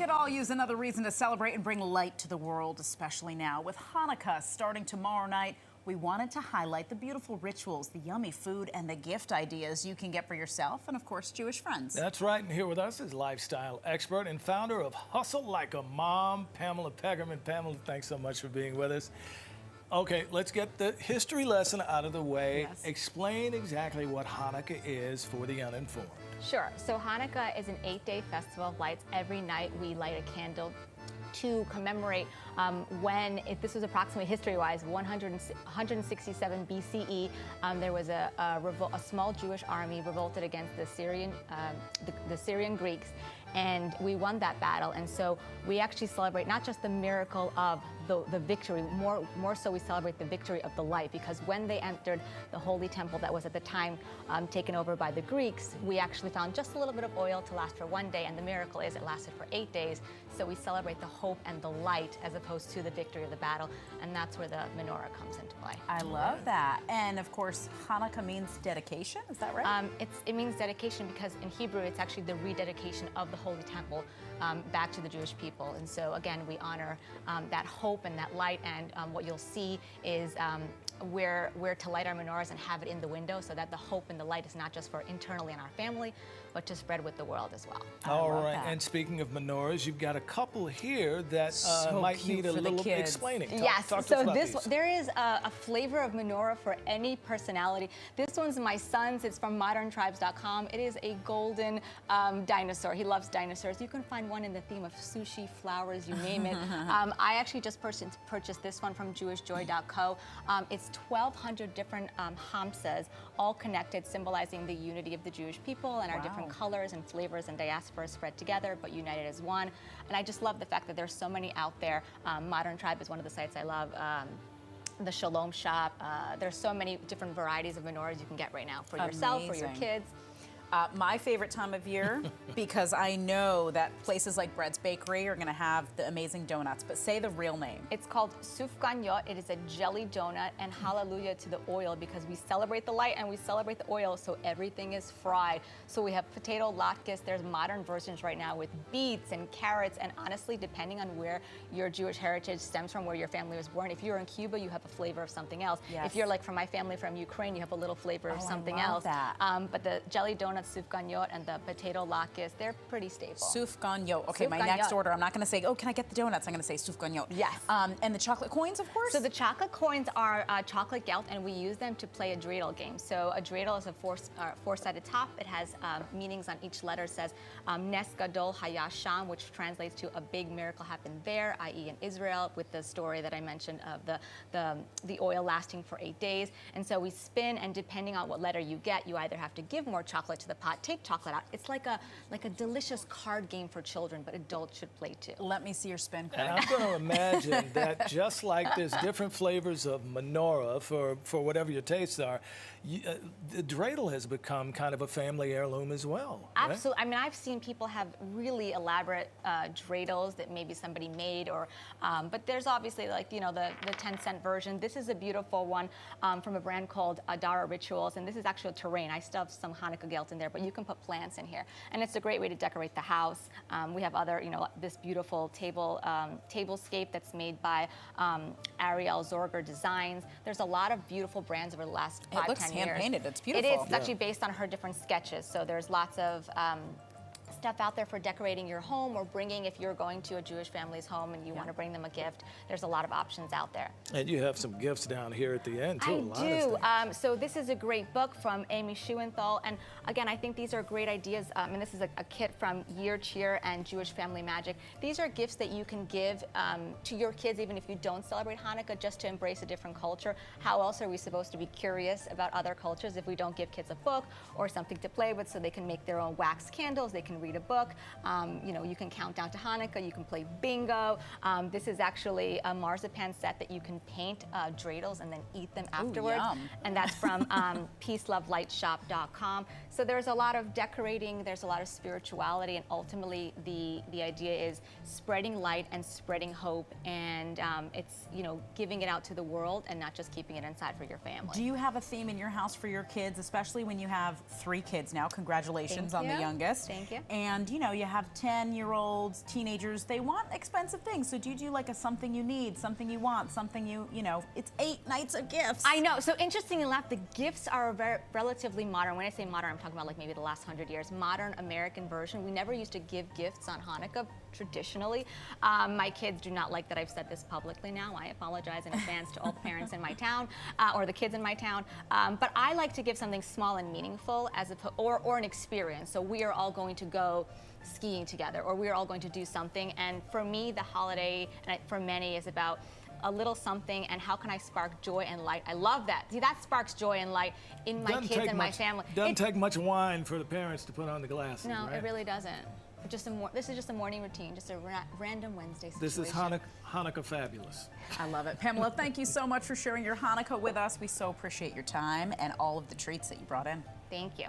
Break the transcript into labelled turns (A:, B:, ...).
A: could all use another reason to celebrate and bring light to the world, especially now. With Hanukkah starting tomorrow night, we wanted to highlight the beautiful rituals, the yummy food, and the gift ideas you can get for yourself and, of course, Jewish friends.
B: That's right, and here with us is lifestyle expert and founder of Hustle Like a Mom, Pamela Peckerman. Pamela, thanks so much for being with us. Okay, let's get the history lesson out of the way.
C: Yes.
B: Explain exactly what Hanukkah is for the uninformed.
C: Sure. So Hanukkah is an 8-day festival of lights. Every night we light a candle to commemorate this was approximately history-wise 167 BCE. There was a small Jewish army revolted against the Syrian Greeks, and we won that battle. And so we actually celebrate not just the miracle of the victory, more so we celebrate the victory of the light, because when they entered the holy temple that was at the time taken over by the Greeks, we actually found just a little bit of oil to last for one day, and the miracle is it lasted for 8 days. So we celebrate the hope and the light as opposed to the victory of the battle, and that's where the menorah comes into play.
A: I love that. And of course, Hanukkah means dedication, is that right?
C: It means dedication because in Hebrew it's actually the rededication of the holy temple back to the Jewish people. And so again, we honor that hope and that light, and what you'll see is we're to light our menorahs and have it in the window so that the hope and the light is not just for internally in our family, but to spread with the world as well.
B: All right, and speaking of menorahs, you've got a couple here that might need a little explaining.
C: Yes, so there is a flavor of menorah for any personality. This one's my son's. It's from moderntribes.com. It is a golden dinosaur. He loves dinosaurs. You can find one in the theme of sushi, flowers, you name it. I actually just purchased this one from jewishjoy.co. It's 1,200 different hamsas, all connected, symbolizing the unity of the Jewish people and our different colors and flavors and diasporas spread together, but united as one. And I just love the fact that there's so many out there. Modern Tribe is one of the sites I love. The Shalom Shop. There's so many different varieties of menorahs you can get right now for yourself, for your kids.
A: My favorite time of year, because I know that places like Bread's Bakery are going to have the amazing donuts, but say the real name.
C: It's called sufganiyot. It is a jelly donut, and hallelujah to the oil, because we celebrate the light and we celebrate the oil, so everything is fried. So we have potato latkes. There's modern versions right now with beets and carrots, and honestly, depending on where your Jewish heritage stems from, where your family was born, if you're in Cuba, you have a flavor of something else. Yes. If you're like from my family from Ukraine, you have a little flavor of something else.
A: That.
C: But the jelly donut, sufganiyot, and the potato latkes, they're pretty stable.
A: Sufganiyot. Okay, my next order, I'm not going to say, oh, can I get the donuts? I'm going to say sufganiyot.
C: Yes.
A: And the chocolate coins, of course?
C: So the chocolate coins are chocolate gelt, and we use them to play a dreidel game. So a dreidel is a four-sided top. It has meanings on each letter. It says Nes Gadol Haya Sham, which translates to a big miracle happened there, i.e. in Israel, with the story that I mentioned of the oil lasting for 8 days. And so we spin, and depending on what letter you get, you either have to give more chocolate to the pot, take chocolate out. It's like a delicious card game for children, but adults should play too.
A: Let me see your spin.
B: And I'm going to imagine that just like there's different flavors of menorah for whatever your tastes are, the dreidel has become kind of a family heirloom as well. Right?
C: Absolutely. I mean, I've seen people have really elaborate dreidels that maybe somebody made, or but there's obviously like the 10-cent version. This is a beautiful one from a brand called Adara Rituals, and this is actually terrain. I still have some Hanukkah gelt in there, but you can put plants in here, and it's a great way to decorate the house. We have other, this beautiful tablescape that's made by Ariel Zorger Designs. There's a lot of beautiful brands over the last 5-10 years.
A: It looks hand-painted. It's beautiful.
C: It is. It's actually based on her different sketches. So there's lots of stuff out there for decorating your home, or bringing, if you're going to a Jewish family's home and you want to bring them a gift. There's a lot of options out there.
B: And you have some gifts down here at the end too.
C: I do. So this is a great book from Amy Schuenthal, and again, I think these are great ideas. And this is a kit from Year Cheer and Jewish Family Magic. These are gifts that you can give to your kids, even if you don't celebrate Hanukkah, just to embrace a different culture. How else are we supposed to be curious about other cultures if we don't give kids a book or something to play with, so they can make their own wax candles, they can read a book. You can count down to Hanukkah, you can play bingo. This is actually a marzipan set that you can paint dreidels and then eat them afterwards.
A: Ooh, yum.
C: And that's from peacelovelightshop.com. So there's a lot of decorating, there's a lot of spirituality, and ultimately the idea is spreading light and spreading hope, and it's giving it out to the world and not just keeping it inside for your family.
A: Do you have a theme in your house for your kids, especially when you have 3 kids now? Congratulations on the youngest.
C: Thank you.
A: And you know, you have 10-year-olds, teenagers, they want expensive things. So do you do like a something you need, something you want, something you know, it's 8 nights of gifts.
C: I know. So interesting enough, the gifts are relatively modern. When I say modern, I'm talking about like maybe the last 100 years. Modern American version. We never used to give gifts on Hanukkah traditionally. My kids do not like that I've said this publicly now. I apologize in advance to all the parents in my town or the kids in my town. But I like to give something small and meaningful or an experience. So we are all going to go skiing together, or we are all going to do something. And for me, the holiday, and for many, is about a little something and how can I spark joy and light. I love that. See, that sparks joy and light in my kids and my family.
B: Doesn't take much wine for the parents to put on the glasses.
C: No,
B: right?
C: it really doesn't. This is just a morning routine, just a random Wednesday situation.
B: This is Hanukkah fabulous.
A: I love it. Pamela, thank you so much for sharing your Hanukkah with us. We so appreciate your time and all of the treats that you brought in.
C: Thank you.